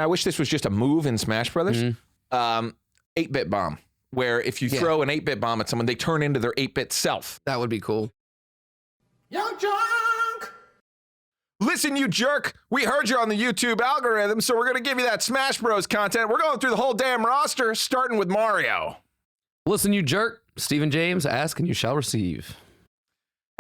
I wish this was just a move in Smash Brothers. 8-bit bomb, where if you throw an 8-bit bomb at someone, they turn into their 8-bit self. That would be cool. Young Junk! Listen, you jerk, we heard you on the YouTube algorithm, so we're going to give you that Smash Bros. Content. We're going through the whole damn roster, starting with Mario. Listen, you jerk. Stephen James, ask and you shall receive.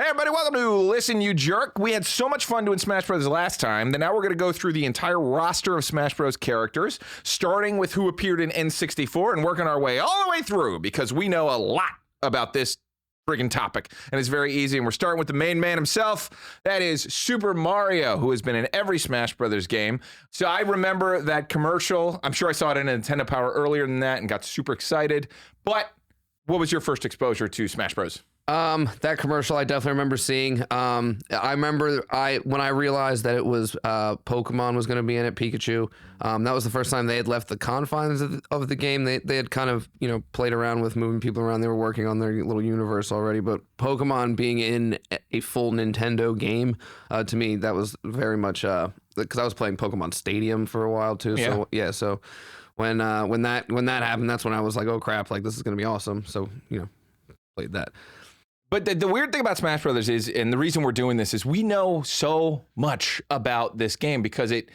Hey everybody, welcome to Listen You Jerk. We had so much fun doing Smash Bros. Last time that now we're going to go through the entire roster of Smash Bros. Characters, starting with who appeared in N64 and working our way all the way through because we know a lot about this friggin' topic, and it's very easy. And we're starting with the main man himself. That is Super Mario, who has been in every Smash Brothers game. So I remember that commercial. I'm sure I saw it in Nintendo Power earlier than that and got super excited. But what was your first exposure to Smash Bros? That commercial I definitely remember seeing. I remember when I realized that it was Pokemon was going to be in it, Pikachu. That was the first time they had left the confines of the game. They had kind of, played around with moving people around. They were working on their little universe already, but Pokemon being in a full Nintendo game, to me, that was very much, because I was playing Pokemon Stadium for a while too. Yeah. So when that happened, that's when I was like, oh crap, like this is going to be awesome. So, played that. But the weird thing about Smash Brothers is, and the reason we're doing this is we know so much about this game because it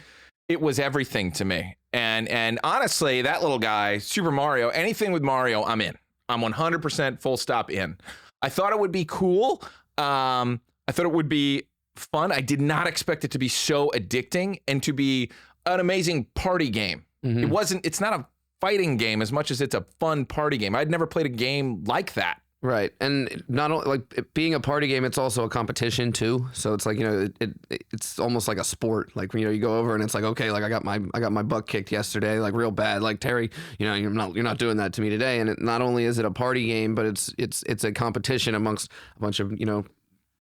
was everything to me. And honestly, that little guy, Super Mario, anything with Mario, I'm in. I'm 100% full stop in. I thought it would be cool. I thought it would be fun. I did not expect it to be so addicting and to be an amazing party game. Mm-hmm. It's not a fighting game as much as it's a fun party game. I'd never played a game like that. Right, and not only like it being a party game, it's also a competition too. So it's like it's almost like a sport. Like you go over and it's like, okay, like I got my butt kicked yesterday, like real bad. Like Terry, you're not doing that to me today. And not only is it a party game, but it's a competition amongst a bunch of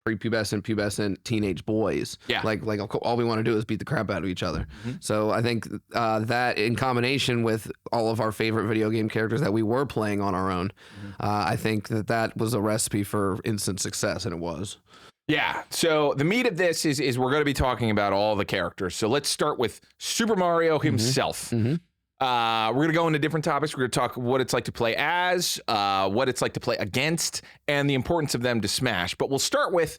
prepubescent teenage boys. Yeah. Like all we want to do is beat the crap out of each other. Mm-hmm. So I think that in combination with all of our favorite video game characters that we were playing on our own, I think that was a recipe for instant success, and it was. Yeah. So the meat of this is we're going to be talking about all the characters. So let's start with Super Mario himself. Mm-hmm. We're going to go into different topics. We're going to talk what it's like to play as, what it's like to play against, and the importance of them to Smash. But we'll start with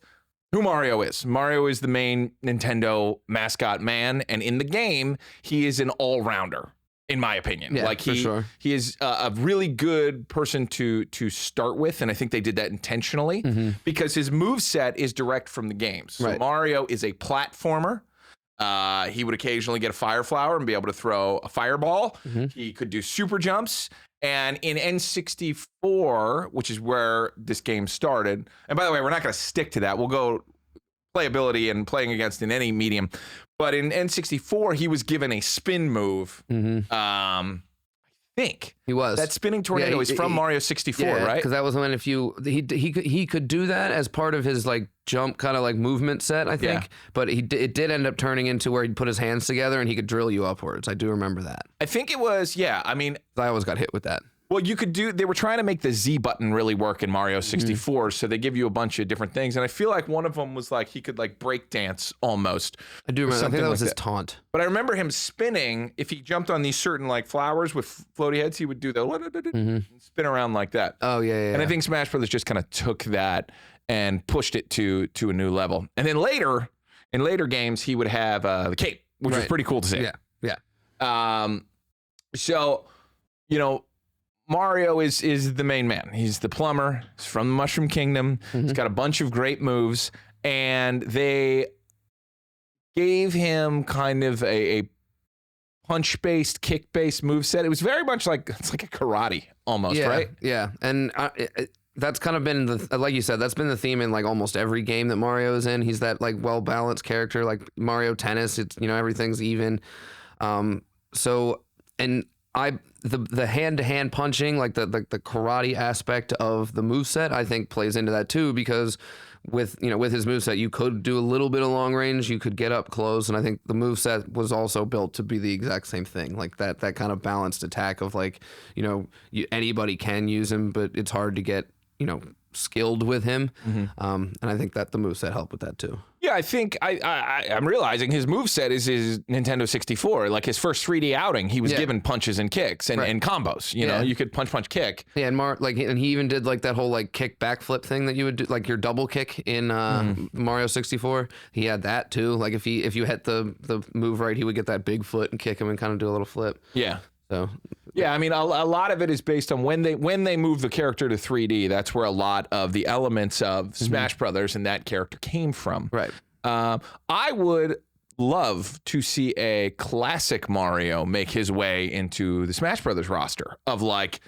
who Mario is. Mario is the main Nintendo mascot man, and in the game, he is an all-rounder, in my opinion. Yeah, for sure. He is a really good person to start with, and I think they did that intentionally because his moveset is direct from the games. So Mario is a platformer. He would occasionally get a fire flower and be able to throw a fireball. He could do super jumps. And in N64, which is where this game started, and by the way, we're not going to stick to that. We'll go playability and playing against in any medium. But in N64, he was given a spin move. I think he was. That spinning tornado is from Mario 64, right? Because that was when he could do that as part of his like jump kind of like movement set, I think. Yeah. But it did end up turning into where he'd put his hands together and he could drill you upwards. I do remember that. I think it was, I mean, I always got hit with that. Well, they were trying to make the Z button really work in Mario 64, so they give you a bunch of different things. And I feel like one of them was like he could like break dance almost. I do remember. I think that was his taunt. But I remember him spinning. If he jumped on these certain like flowers with floaty heads, he would do the spin around like that. Oh, yeah. And I think Smash Brothers just kind of took that and pushed it to a new level. And then in later games, he would have the cape, which was pretty cool to see. Yeah. So, Mario is the main man. He's the plumber. He's from the Mushroom Kingdom. He's got a bunch of great moves, and they gave him kind of a punch-based, kick-based moveset. It was very much like it's like a karate almost, right? Yeah, and that's kind of been like you said, that's been the theme in like almost every game that Mario is in. He's that like well-balanced character, like Mario Tennis. It's everything's even. The hand-to-hand punching, like the karate aspect of the moveset, I think plays into that too, because with his moveset, you could do a little bit of long range, you could get up close, and I think the moveset was also built to be the exact same thing, like that kind of balanced attack of like, anybody can use him, but it's hard to get, skilled with him. And I think that the moveset helped with that too. Yeah, I think I'm realizing his moveset is his Nintendo 64. Like his first 3D outing, he was given punches and kicks and combos. You know, you could punch, kick. Yeah, and he even did like that whole like kick backflip thing that you would do, like your double kick in Mario 64. He had that too. Like if you hit the move right, he would get that big foot and kick him and kind of do a little flip. Yeah. So yeah, I mean, a lot of it is based on when they move the character to 3D. That's where a lot of the elements of Smash Brothers and that character came from. Right. I would love to see a classic Mario make his way into the Smash Brothers roster of like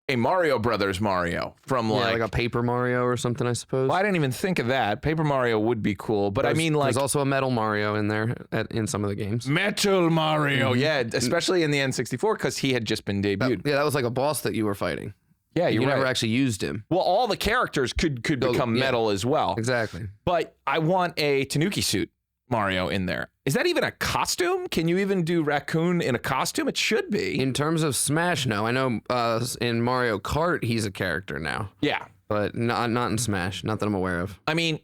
a Mario Brothers Mario from like a Paper Mario or something, I suppose. Well, I didn't even think of that. Paper Mario would be cool, but I mean, like, there's also a Metal Mario in there in some of the games. Metal Mario, yeah, especially in the N64 because he had just been debuted. That was like a boss that you were fighting. Yeah, you right. never actually used him. Well, all the characters could become metal as well. Exactly. But I want a Tanuki suit Mario in there. Is that even a costume? Can you even do Raccoon in a costume? It should be. In terms of Smash, no. I know in Mario Kart, he's a character now. Yeah. But not in Smash. Not that I'm aware of. I mean,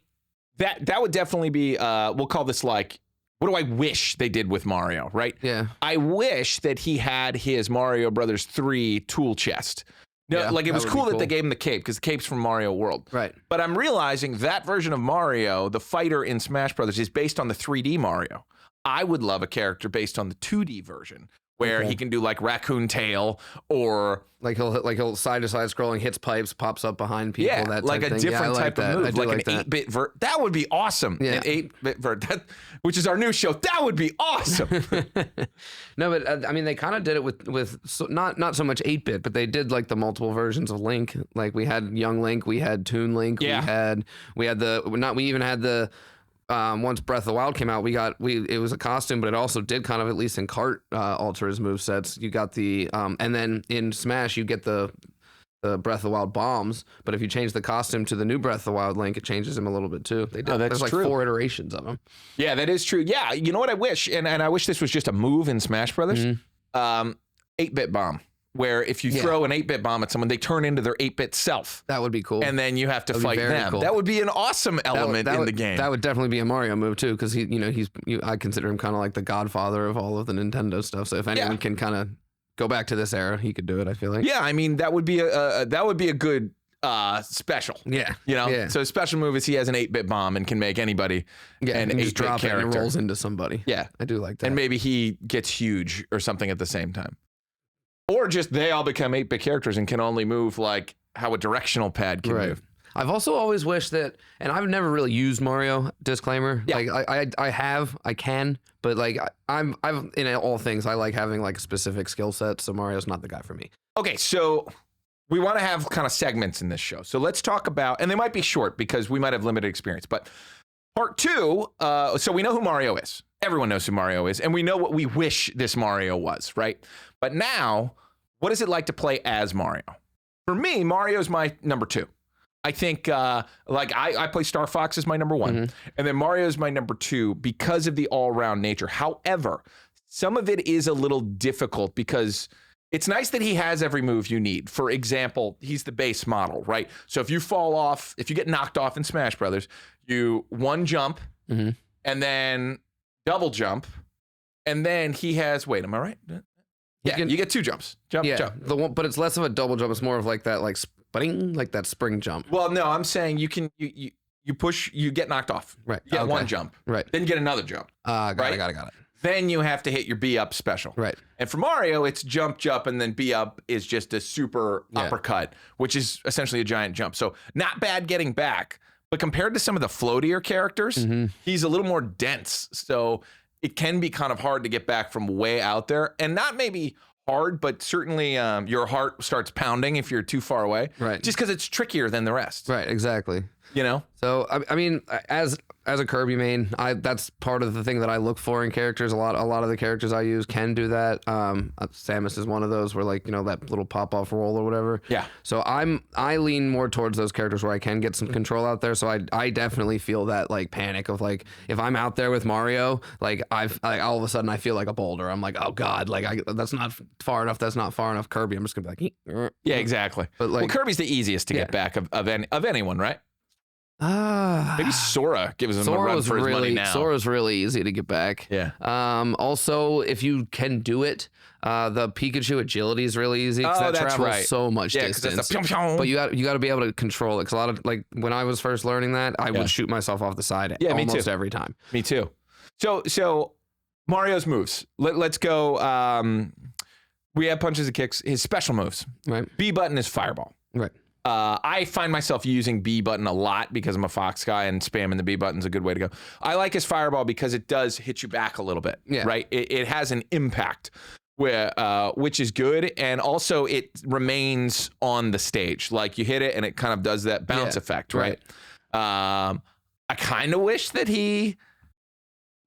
that would definitely be, we'll call this like, what do I wish they did with Mario, right? Yeah. I wish that he had his Mario Brothers 3 tool chest. No, yeah, like it was cool that they gave him the cape because the cape's from Mario World. Right. But I'm realizing that version of Mario, the fighter in Smash Brothers, is based on the 3D Mario. I would love a character based on the 2D version where he can do like Raccoon Tail or he'll side to side scrolling, hits pipes, pops up behind people. Yeah, that like a thing. different type of move, like an 8-bit vert. That would be awesome. Yeah. An 8-bit vert, which is our new show. That would be awesome. No, but I mean, they kind of did it with not so much 8-bit, but they did like the multiple versions of Link. Like we had Young Link, we had Toon Link, we even had the. Once Breath of the Wild came out, it was a costume, but it also did kind of, at least in Kart, alter his movesets. You got the and then in Smash you get the Breath of the Wild bombs, but if you change the costume to the new Breath of the Wild Link, it changes him a little bit too. There's like 4 iterations of him. Yeah, that is true. Yeah, you know what I wish, and I wish this was just a move in Smash Brothers. 8-bit bomb. Where if you throw an 8-bit bomb at someone, they turn into their 8-bit self. That would be cool. And then you have to fight them. Cool. That would be an awesome element in the game. That would definitely be a Mario move too, because I consider him kind of like the Godfather of all of the Nintendo stuff. So if anyone can kind of go back to this era, he could do it, I feel like. Yeah, I mean that would be a good special. Yeah. You know? Yeah. So special move is he has an 8-bit bomb and can make anybody an 8-bit drop character. It and it rolls into somebody. Yeah. I do like that. And maybe he gets huge or something at the same time. Or just they all become 8-bit characters and can only move like how a directional pad can move. I've also always wished that, and I've never really used Mario, disclaimer. Yeah. Like I can, but like I've in all things, I like having like a specific skill set, so Mario's not the guy for me. Okay, so we want to have kind of segments in this show. So let's talk about, and they might be short because we might have limited experience, but part 2, so we know who Mario is. Everyone knows who Mario is, and we know what we wish this Mario was, right? But now, what is it like to play as Mario? For me, Mario's my number 2. I think, I play Star Fox as my number 1, and then Mario's my number 2 because of the all-round nature. However, some of it is a little difficult because it's nice that he has every move you need. For example, he's the base model, right? So if you fall off, if you get knocked off in Smash Brothers, you one jump, and then double jump, and then he has, wait, am I right? Yeah, you get 2 jumps. Jump. But it's less of a double jump. It's more of like that, like spring, like that spring jump. Well, no, I'm saying you can you push, you get knocked off. Right. You get one jump. Right. Then you get another jump. Got it. Then you have to hit your B up special. Right. And for Mario, it's jump, and then B up is just a super uppercut, which is essentially a giant jump. So not bad getting back, but compared to some of the floatier characters, he's a little more dense. So it can be kind of hard to get back from way out there, and not maybe hard, but certainly your heart starts pounding if you're too far away. Right. Just because it's trickier than the rest. Right, exactly. You know? So I mean, as a Kirby main, that's part of the thing that I look for in characters. A lot of the characters I use can do that. Samus is one of those where, like, you know, that little pop off roll or whatever. Yeah. So I lean more towards those characters where I can get some control out there. So I definitely feel that, like, panic of, like, if I'm out there with Mario, like, all of a sudden I feel like a boulder. I'm like, oh god, like, that's not far enough. That's not far enough. Kirby, I'm just gonna be like, yeah, exactly. But, like, well, Kirby's the easiest to get back of anyone, right? Maybe Sora gives him a run for his money now. Sora's really easy to get back. Yeah. Also, if you can do it, the Pikachu agility is really easy because that travels so much distance. But you got to be able to control it. Because a lot of, like, when I was first learning that, I would shoot myself off the side almost every time. Me too. So Mario's moves. Let's go. We have punches and kicks. His special moves. Right. B button is fireball. Right. I find myself using B button a lot because I'm a Fox guy, and spamming the B button's a good way to go. I like his fireball because it does hit you back a little bit, right? It has an impact, which is good, and also it remains on the stage. Like, you hit it, and it kind of does that bounce effect, right? I kind of wish that he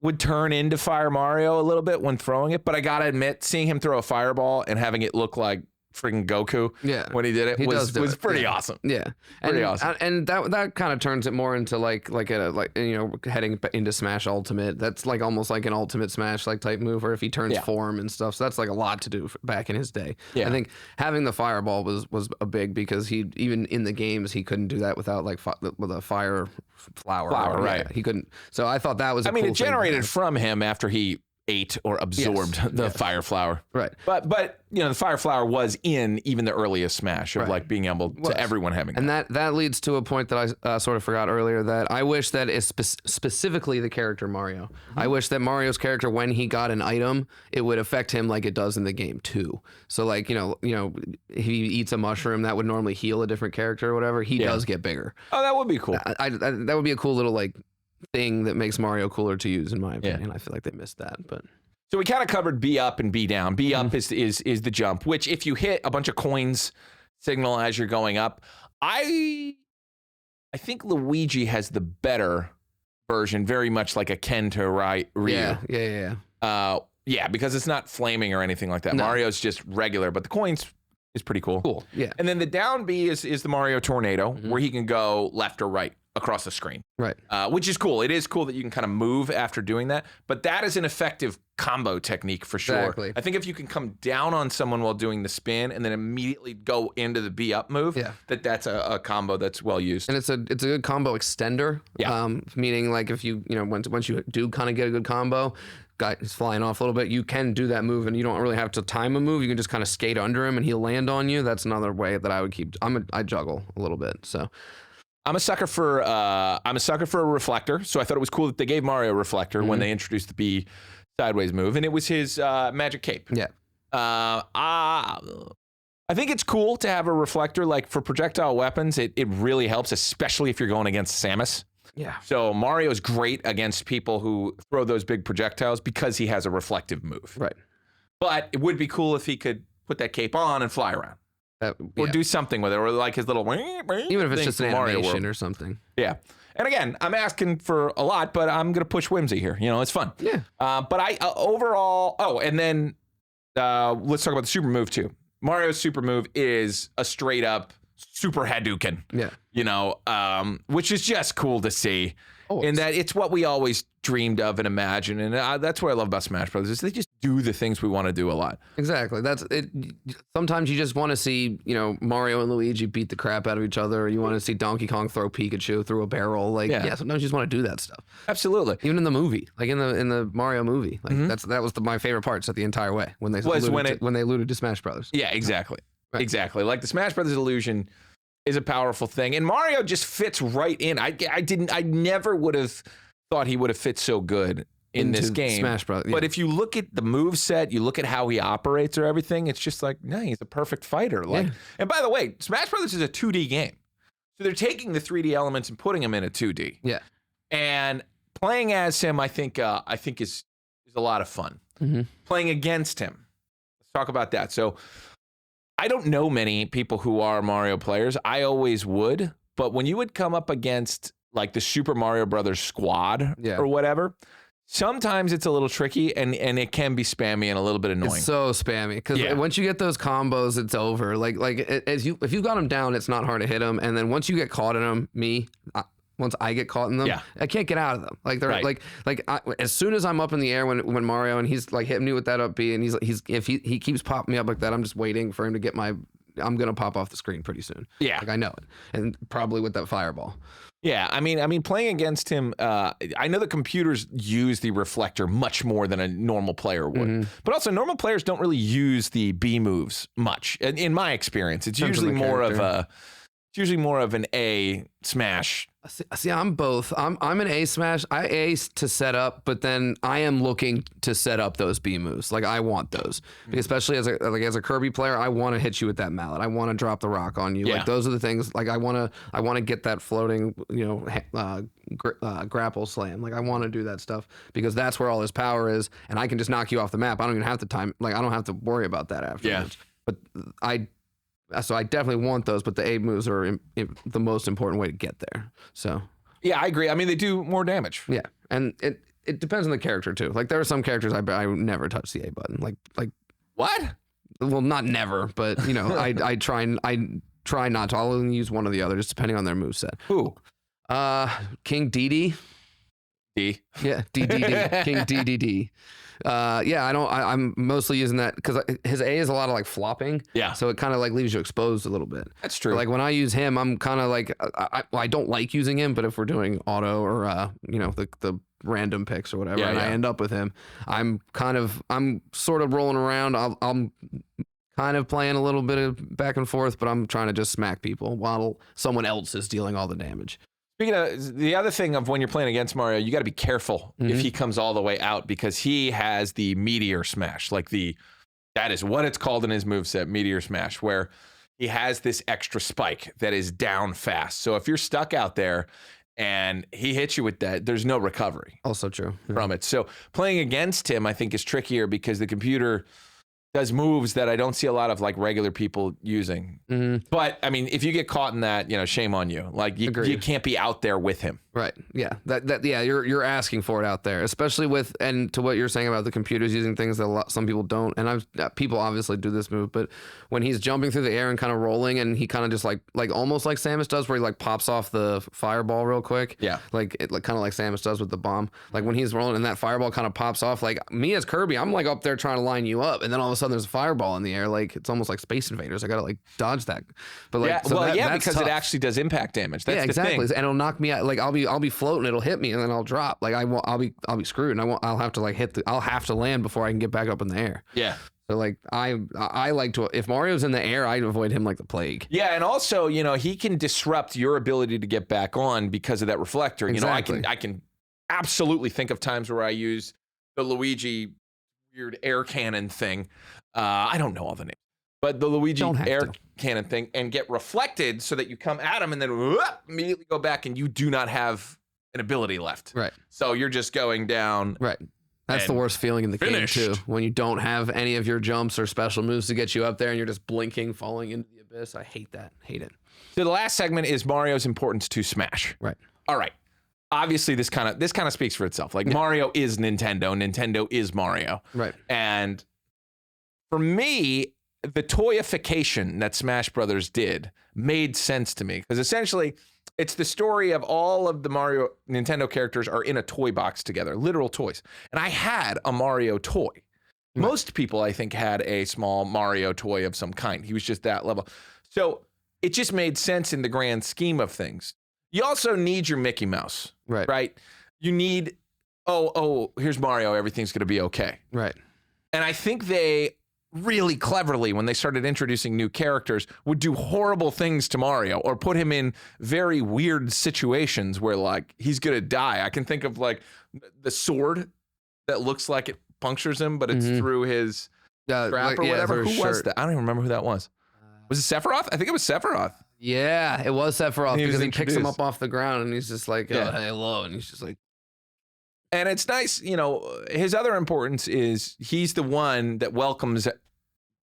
would turn into Fire Mario a little bit when throwing it, but I gotta admit, seeing him throw a fireball and having it look like freaking Goku when he did it was pretty awesome. Yeah. Pretty awesome. And that kind of turns it more into like you know, heading into Smash Ultimate. That's like almost like an Ultimate Smash like type move where if he turns form and stuff. So that's like a lot to do back in his day. Yeah. I think having the fireball was a big, because he, even in the games, he couldn't do that without like with a fire flower. Right. Yeah, he couldn't. So I thought that was a cool it generated from him after he ate or absorbed the fire flower, right? But you know, the fire flower was in even the earliest Smash of like being able to everyone having and that leads to a point that I sort of forgot earlier, that I wish that is specifically the character Mario. I wish that Mario's character, when he got an item, it would affect him like it does in the game too. So, like, you know he eats a mushroom that would normally heal a different character or whatever, he does get bigger. Oh, that would be cool. That would be a cool little like thing that makes Mario cooler to use, in my opinion. I feel like they missed that. But so we kind of covered B up and B down. B up is the jump, which if you hit a bunch of coins signal as you're going up. I think Luigi has the better version, very much like a Ken to Ryu. Yeah, because it's not flaming or anything like that. No. Mario's just regular, but the coins is pretty cool. Cool, yeah. And then the down B is the Mario Tornado, where he can go left or right across the screen. Right. Which is cool. It is cool that you can kind of move after doing that, but that is an effective combo technique for sure. Exactly. I think if you can come down on someone while doing the spin and then immediately go into the B up move, that's a combo that's well used. And it's a good combo extender. Yeah. Meaning, like, if you once you do kind of get a good combo, guy is flying off a little bit, you can do that move and you don't really have to time a move. You can just kind of skate under him and he'll land on you. That's another way that I would keep. I juggle a little bit. So I'm a sucker for a reflector. So I thought it was cool that they gave Mario a reflector when they introduced the B sideways move, and it was his magic cape. Yeah. I think it's cool to have a reflector. Like, for projectile weapons, it really helps, especially if you're going against Samus. Yeah. So Mario is great against people who throw those big projectiles because he has a reflective move. Right. But it would be cool if he could put that cape on and fly around. Or do something with it, or like his little even if it's just an animation or something. Yeah. And again, I'm asking for a lot, but I'm gonna push whimsy here. You know, it's fun. Yeah. But I overall. Oh, and then let's talk about the super move too. Mario's super move is a straight up super Hadouken. Yeah. You know, which is just cool to see. Oh, in that it's what we always dreamed of and imagined, and that's what I love about Smash Brothers, is they just do the things we want to do a lot. Exactly. That's it. Sometimes you just want to see, Mario and Luigi beat the crap out of each other, or you want to see Donkey Kong throw Pikachu through a barrel. Like, sometimes you just want to do that stuff. Absolutely. Even in the movie, like in the Mario movie, like that was my favorite parts of the entire way when they alluded to Smash Brothers. Yeah, exactly. Right. Exactly. Like the Smash Brothers illusion is a powerful thing, and Mario just fits right in. I never would have thought he would have fit so good in this game. Smash Bros. Yeah. But if you look at the move set, you look at how he operates or everything, it's just like, no, he's a perfect fighter. Like, and by the way, Smash Brothers is a 2D game, so they're taking the 3D elements and putting them in a 2D. Yeah, and playing as him, I think is a lot of fun. Mm-hmm. Playing against him, let's talk about that. So I don't know many people who are Mario players. I always would, but when you would come up against like the Super Mario Brothers squad or whatever, sometimes it's a little tricky and it can be spammy and a little bit annoying. It's so spammy because once you get those combos, it's over. If you got them down, it's not hard to hit them. And then once you get caught in them, once I get caught in them, I can't get out of them. Like they're as soon as I'm up in the air when Mario and he's like hitting me with that up B and if he keeps popping me up like that, I'm just waiting for him to get I'm gonna pop off the screen pretty soon. Yeah, like I know it, and probably with that fireball. Yeah, I mean, playing against him, I know the computers use the reflector much more than a normal player would, but also normal players don't really use the B moves much. In my experience, it's usually more of an A smash. See, I'm both. I'm an A smash. I ace to set up, but then I am looking to set up those B moves. Like I want those, especially as a Kirby player, I want to hit you with that mallet. I want to drop the rock on you. Like those are the things. Like I want to get that floating, grapple slam. Like I want to do that stuff because that's where all his power is, and I can just knock you off the map. I don't even have to time. Like I don't have to worry about that afterwards. But So I definitely want those, but the A moves are the most important way to get there. So yeah, I agree. I mean, they do more damage. Yeah, and it depends on the character too. Like there are some characters I never touch the A button. Like what? Well, not never, but I try not to. I'll only use one or the other, just depending on their moveset. Who? King DD. D. Yeah, DDD. King DDD. I'm mostly using that because his A is a lot of like flopping. Yeah. So it kind of like leaves you exposed a little bit. That's true. But like when I use him, I'm kind of like, I don't like using him, but if we're doing auto or, the random picks or whatever, I end up with him, I'm sort of rolling around. I'm kind of playing a little bit of back and forth, but I'm trying to just smack people while someone else is dealing all the damage. Speaking of the other thing of when you're playing against Mario, you got to be careful if he comes all the way out because he has the meteor smash, that is what it's called in his moveset, meteor smash, where he has this extra spike that is down fast. So if you're stuck out there and he hits you with that, there's no recovery. Also true from it. So playing against him, I think, is trickier because the computer does moves that I don't see a lot of like regular people using. But I mean, if you get caught in that, shame on you. Like you can't be out there with him. Right. Yeah. You're asking for it out there, especially and to what you're saying about the computers using things that some people don't. And people obviously do this move, but when he's jumping through the air and kind of rolling and he kind of just like almost like Samus does where he like pops off the fireball real quick. Yeah. Like kind of like Samus does with the bomb. Like when he's rolling and that fireball kind of pops off, like me as Kirby, I'm like up there trying to line you up. And then all of a sudden there's a fireball in the air. Like it's almost like Space Invaders. I got to like dodge that. But like, because tough. It actually does impact damage. That's exactly. The thing. And it'll knock me out. Like I'll be floating, it'll hit me and then I'll drop. Like I'll be screwed and I'll have to like I'll have to land before I can get back up in the air. Yeah. So like I like to, if Mario's in the air, I avoid him like the plague. Yeah, and also, he can disrupt your ability to get back on because of that reflector. Exactly. I can absolutely think of times where I use the Luigi weird air cannon thing. I don't know all the names. But the Luigi air cannon thing and get reflected so that you come at him and then immediately go back and you do not have an ability left. Right. So you're just going down. Right. That's the worst feeling in the game too. When you don't have any of your jumps or special moves to get you up there and you're just blinking, falling into the abyss. I hate that. Hate it. So the last segment is Mario's importance to Smash. Right. All right. Obviously this kind of speaks for itself. Like Mario is Nintendo. Nintendo is Mario. Right. And for me, the toyification that Smash Brothers did made sense to me because essentially it's the story of all of the Mario Nintendo characters are in a toy box together, literal toys. And I had a Mario toy. Most people, I think, had a small Mario toy of some kind. He was just that level. So it just made sense in the grand scheme of things. You also need your Mickey Mouse, right? You need, here's Mario, everything's going to be okay. Right. And I think they really cleverly, when they started introducing new characters, would do horrible things to Mario or put him in very weird situations where like he's gonna die. I can think of like the sword that looks like it punctures him, but it's through his strap or whatever. Who was that? I don't even remember who that was. Was it Sephiroth? I think it was Sephiroth. Yeah, it was Sephiroth because he picks him up off the ground and he's just like, hello, and he's just like. And it's nice, his other importance is he's the one that welcomes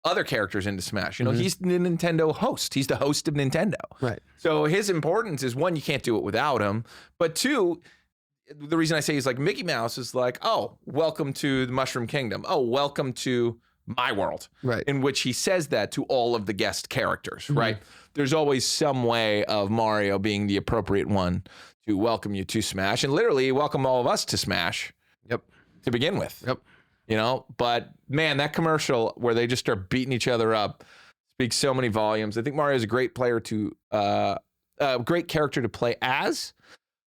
other characters into Smash. You know, he's the Nintendo host. He's the host of Nintendo. Right. So his importance is, one, you can't do it without him. But two, the reason I say he's like Mickey Mouse is like, oh, welcome to the Mushroom Kingdom. Oh, welcome to my world. Right. In which he says that to all of the guest characters, right? There's always some way of Mario being the appropriate one to welcome you to Smash. And literally welcome all of us to Smash. Yep. To begin with. Yep. You know, but man, that commercial where they just start beating each other up speaks so many volumes. I think Mario is a great player to, a great character to play as.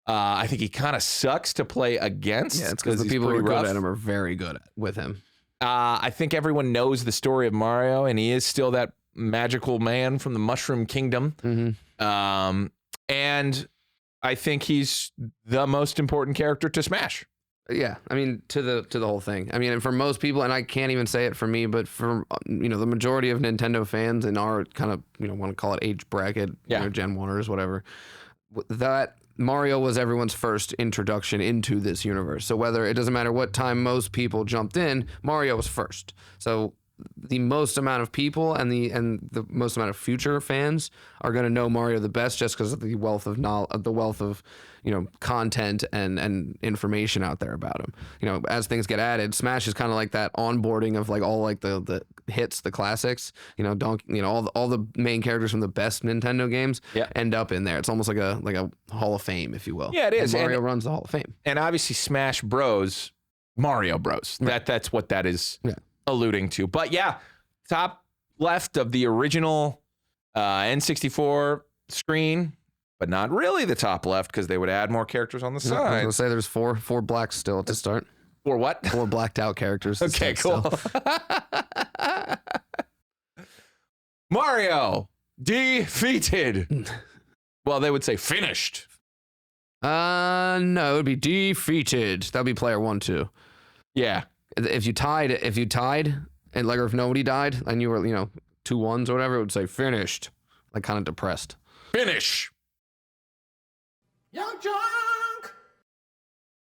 I think he kind of sucks to play against. Yeah, it's because the people who are good at him are very good with him. I think everyone knows the story of Mario, and he is still that magical man from the Mushroom Kingdom. And I think he's the most important character to Smash. Yeah, I mean, to the whole thing. I mean, and for most people, and I can't even say it for me, but for the majority of Nintendo fans in our kind of want to call it age bracket, Gen 1ers, whatever, that Mario was everyone's first introduction into this universe. So whether it doesn't matter what time most people jumped in, Mario was first. So the most amount of people and the most amount of future fans are going to know Mario the best just because of the wealth of content and information out there about him. As things get added, Smash is kind of like that onboarding of like all like the hits, the classics. All the main characters from the best Nintendo games end up in there. It's almost like a Hall of Fame, if you will. Yeah, it is. And Mario runs the Hall of Fame. And obviously, Smash Bros. Mario Bros. Right. That's what that is. Yeah. Alluding to. But yeah, top left of the original N64 screen, but not really the top left because they would add more characters on the side. I was gonna say there's four blacks still to start. Or what? 4 blacked out characters. Okay, cool. Mario defeated. Well, they would say finished. No, it would be defeated. That'd be player 1, 2. Yeah. If you tied, and like, or if nobody died, and you were, 2 1s or whatever, it would say finished, like kind of depressed. Finish. Young John.